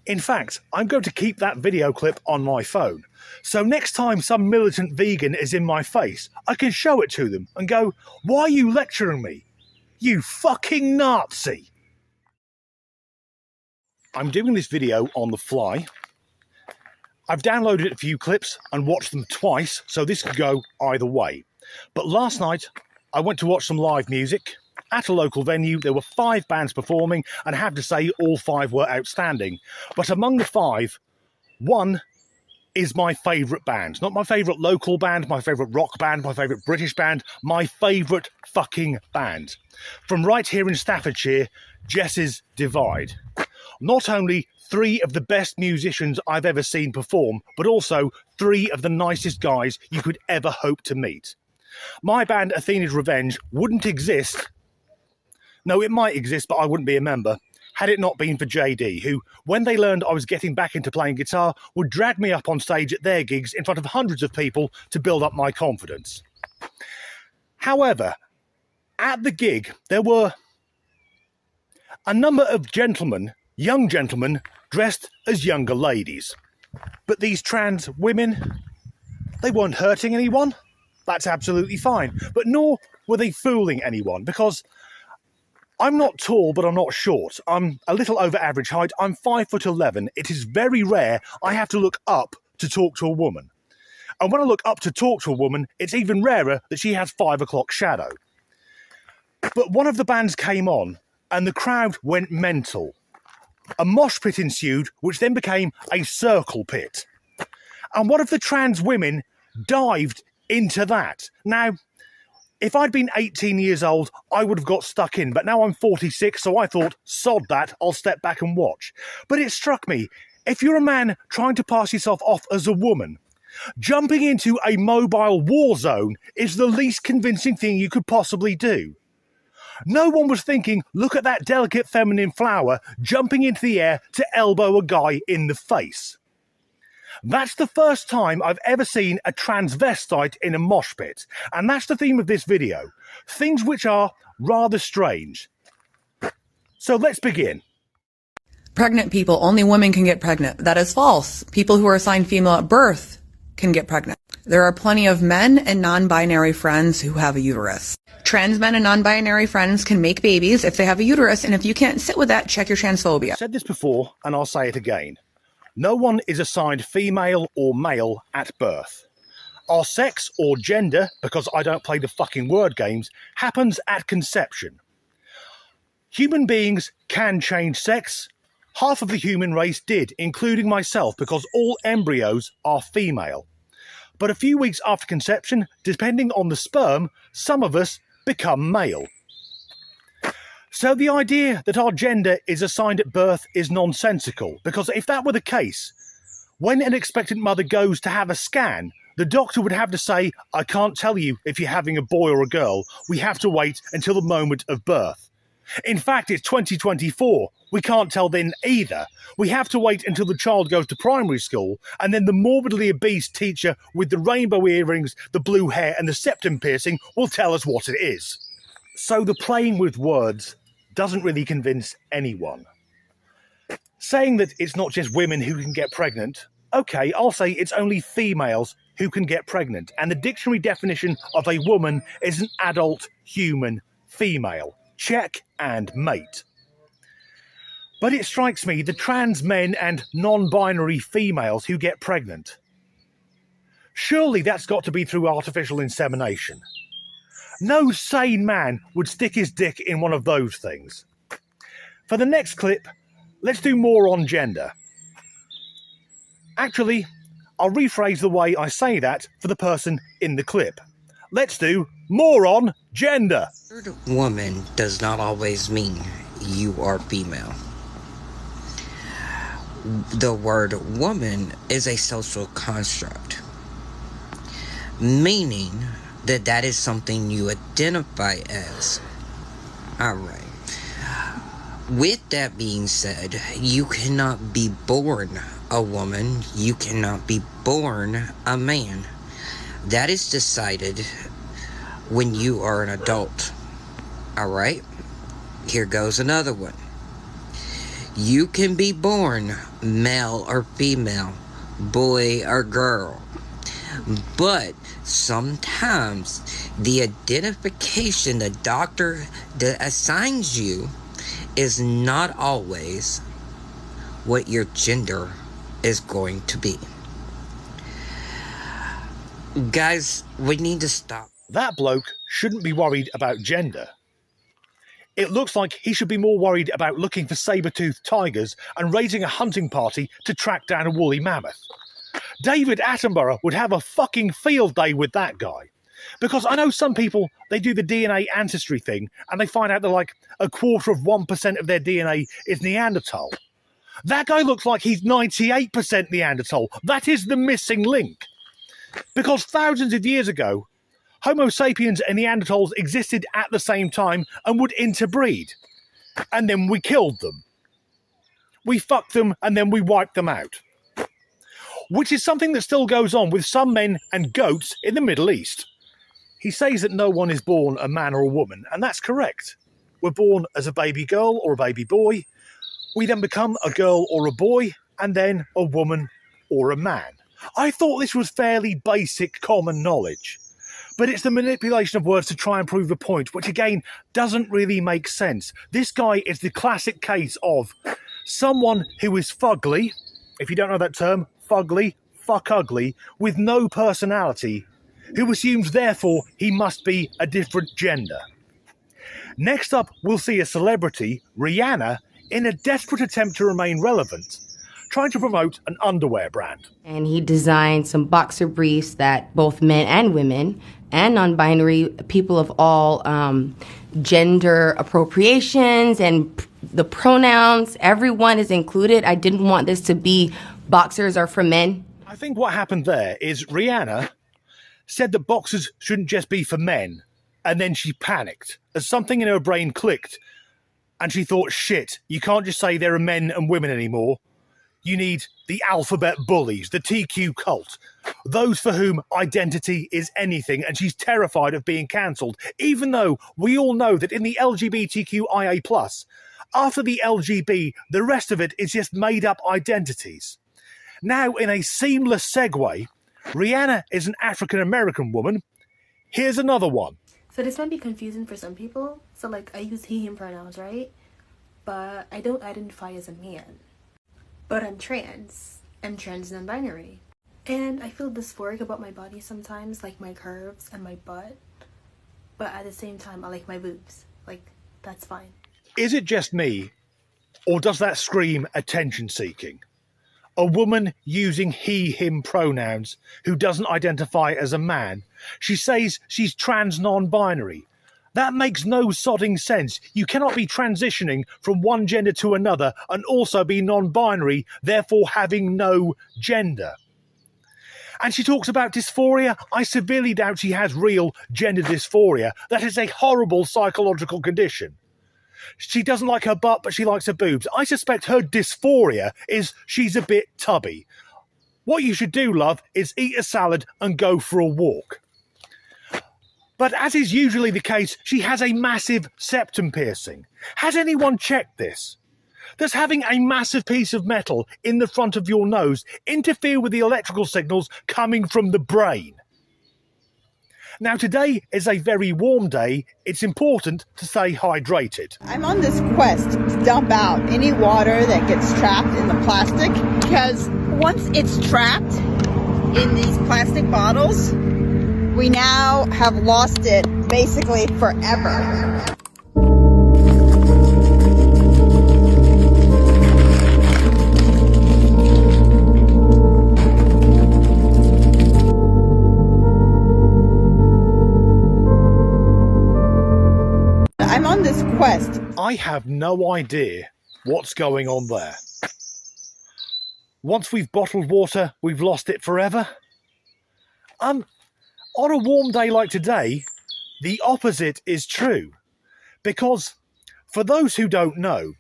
In fact, I'm going to keep that video clip on my phone. So next time some militant vegan is in my face, I can show it to them and go, "Why are you lecturing me? You fucking Nazi!" I'm doing this video on the fly. I've downloaded a few clips and watched them twice, so this could go either way. But last night, I went to watch some live music. At a local venue, there were 5 bands performing, and I have to say all 5 were outstanding. But among the 5, one is my favourite band. Not my favourite local band, my favourite rock band, my favourite British band, my favourite fucking band. From right here in Staffordshire, Jess's Divide. Not only 3 of the best musicians I've ever seen perform, but also 3 of the nicest guys you could ever hope to meet. My band, Athena's Revenge, wouldn't exist. No, it might exist, but I wouldn't be a member, had it not been for JD, who, when they learned I was getting back into playing guitar, would drag me up on stage at their gigs in front of hundreds of people to build up my confidence. However, at the gig, there were a number of gentlemen, young gentlemen, dressed as younger ladies. But these trans women, they weren't hurting anyone. That's absolutely fine. But nor were they fooling anyone, because I'm not tall, but I'm not short. I'm a little over average height. I'm 5'11". It is very rare I have to look up to talk to a woman. And when I look up to talk to a woman, it's even rarer that she has 5 o'clock shadow. But one of the bands came on, and the crowd went mental. A mosh pit ensued, which then became a circle pit. And one of the trans women dived into that. Now, if I'd been 18 years old, I would have got stuck in, but now I'm 46, so I thought, sod that, I'll step back and watch. But it struck me, if you're a man trying to pass yourself off as a woman, jumping into a mobile war zone is the least convincing thing you could possibly do. No one was thinking, look at that delicate feminine flower jumping into the air to elbow a guy in the face. That's the first time I've ever seen a transvestite in a mosh pit, and that's the theme of this video. Things which are rather strange. So let's begin. Pregnant people, only women can get pregnant. That is false. People who are assigned female at birth can get pregnant. There are plenty of men and non-binary friends who have a uterus. Trans men and non-binary friends can make babies if they have a uterus, and if you can't sit with that, check your transphobia. I've said this before, and I'll say it again. No one is assigned female or male at birth. Our sex or gender, because I don't play the fucking word games, happens at conception. Human beings can change sex. Half of the human race did, including myself, because all embryos are female. But a few weeks after conception, depending on the sperm, some of us become male. So the idea that our gender is assigned at birth is nonsensical, because if that were the case, when an expectant mother goes to have a scan, the doctor would have to say, "I can't tell you if you're having a boy or a girl. We have to wait until the moment of birth." In fact, it's 2024. We can't tell then either. We have to wait until the child goes to primary school, and then the morbidly obese teacher with the rainbow earrings, the blue hair, and the septum piercing will tell us what it is. So the playing with words doesn't really convince anyone. Saying that it's not just women who can get pregnant, okay, I'll say it's only females who can get pregnant, and the dictionary definition of a woman is an adult human female. Check and mate. But it strikes me the trans men and non-binary females who get pregnant. Surely that's got to be through artificial insemination. No sane man would stick his dick in one of those things. For the next clip, let's do more on gender. Actually, I'll rephrase the way I say that for the person in the clip. Let's do more on gender. The word woman does not always mean you are female. The word woman is a social construct, meaning that is something you identify as. Alright. With that being said, you cannot be born a woman, you cannot be born a man. That is decided when you are an adult. Alright? Here goes another one. You can be born male or female, boy or girl. But sometimes the identification the doctor assigns you is not always what your gender is going to be. Guys, we need to stop. That bloke shouldn't be worried about gender. It looks like he should be more worried about looking for saber-toothed tigers and raising a hunting party to track down a woolly mammoth. David Attenborough would have a fucking field day with that guy. Because I know some people, they do the DNA ancestry thing and they find out that like 1/4% of their DNA is Neanderthal. That guy looks like he's 98% Neanderthal. That is the missing link. Because thousands of years ago, Homo sapiens and Neanderthals existed at the same time and would interbreed. And then we killed them. We fucked them and then we wiped them out. Which is something that still goes on with some men and goats in the Middle East. He says that no one is born a man or a woman, and that's correct. We're born as a baby girl or a baby boy. We then become a girl or a boy, and then a woman or a man. I thought this was fairly basic common knowledge. But it's the manipulation of words to try and prove a point, which again doesn't really make sense. This guy is the classic case of someone who is fugly, if you don't know that term, fugly, fuck ugly, with no personality, who assumes therefore he must be a different gender. Next up, we'll see a celebrity, Rihanna, in a desperate attempt to remain relevant, trying to promote an underwear brand. And he designed some boxer briefs that both men and women and non-binary people of all gender appropriations and the pronouns, everyone is included. I didn't want this to be boxers are for men. I think what happened there is Rihanna said that boxers shouldn't just be for men, and then she panicked as something in her brain clicked and she thought, shit, you can't just say there are men and women anymore. You need the alphabet bullies, the TQ cult, those for whom identity is anything, and she's terrified of being cancelled, even though we all know that in the LGBTQIA+, after the LGB, the rest of it is just made-up identities. Now, in a seamless segue, Rihanna is an African-American woman. Here's another one. So this might be confusing for some people. So like I use he, him pronouns, right? But I don't identify as a man. But I'm trans. I'm trans non-binary. And I feel dysphoric about my body sometimes, like my curves and my butt. But at the same time, I like my boobs. Like, that's fine. Is it just me, or does that scream attention-seeking? A woman using he, him pronouns who doesn't identify as a man. She says she's trans non-binary. That makes no sodding sense. You cannot be transitioning from one gender to another and also be non-binary, therefore having no gender. And she talks about dysphoria. I severely doubt she has real gender dysphoria. That is a horrible psychological condition. She doesn't like her butt, but she likes her boobs. I suspect her dysphoria is she's a bit tubby. What you should do, love, is eat a salad and go for a walk. But as is usually the case, she has a massive septum piercing. Has anyone checked this? Does having a massive piece of metal in the front of your nose interfere with the electrical signals coming from the brain? Now, today is a very warm day. It's important to stay hydrated. I'm on this quest to dump out any water that gets trapped in the plastic, because once it's trapped in these plastic bottles, we now have lost it basically forever. I'm on this quest. I have no idea what's going on there. Once we've bottled water, we've lost it forever. On a warm day like today, the opposite is true. Because, for those who don't know,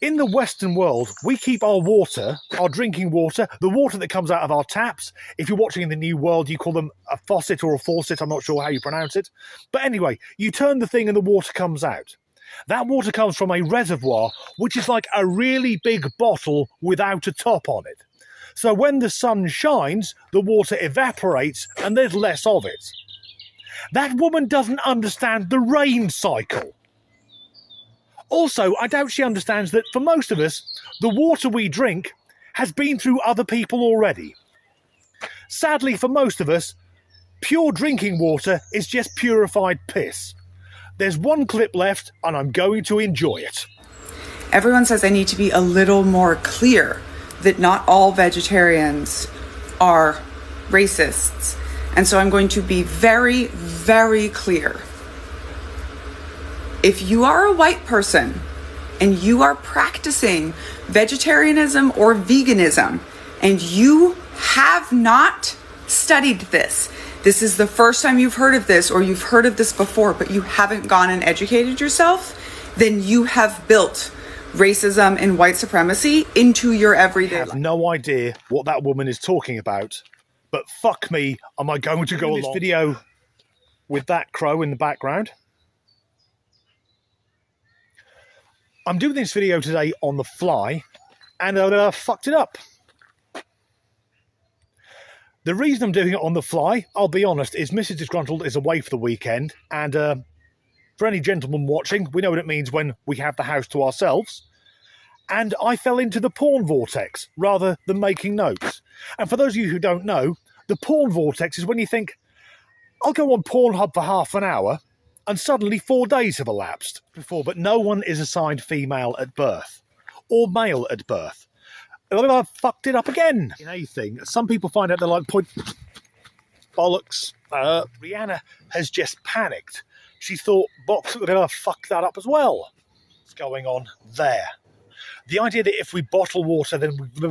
in the Western world, we keep our water, our drinking water, the water that comes out of our taps. If you're watching in the New World, you call them a faucet or a faucet. I'm not sure how you pronounce it. But anyway, you turn the thing and the water comes out. That water comes from a reservoir, which is like a really big bottle without a top on it. So when the sun shines, the water evaporates and there's less of it. That woman doesn't understand the rain cycle. Also, I doubt she understands that for most of us, the water we drink has been through other people already. Sadly, for most of us, pure drinking water is just purified piss. There's one clip left and I'm going to enjoy it. Everyone says I need to be a little more clear that not all vegetarians are racists. And so I'm going to be very, very clear. If you are a white person and you are practicing vegetarianism or veganism and you have not studied this, this is the first time you've heard of this or you've heard of this before, but you haven't gone and educated yourself, then you have built racism and white supremacy into your everyday life. I have no idea what that woman is talking about, but fuck me, am I going to go along this video with that crow in the background? I'm doing this video today on the fly, and I fucked it up. The reason I'm doing it on the fly, I'll be honest, is Mrs. Disgruntled is away for the weekend, and for any gentleman watching, we know what it means when we have the house to ourselves. And I fell into the porn vortex rather than making notes. And for those of you who don't know, the porn vortex is when you think, I'll go on Pornhub for half an hour, and suddenly 4 days have elapsed before, but no one is assigned female at birth or male at birth. I fucked it up again. In a thing, some people find out they're like, bollocks. Rihanna has just panicked. She thought Box would fuck that up as well. What's going on there? The idea that if we bottle water, then we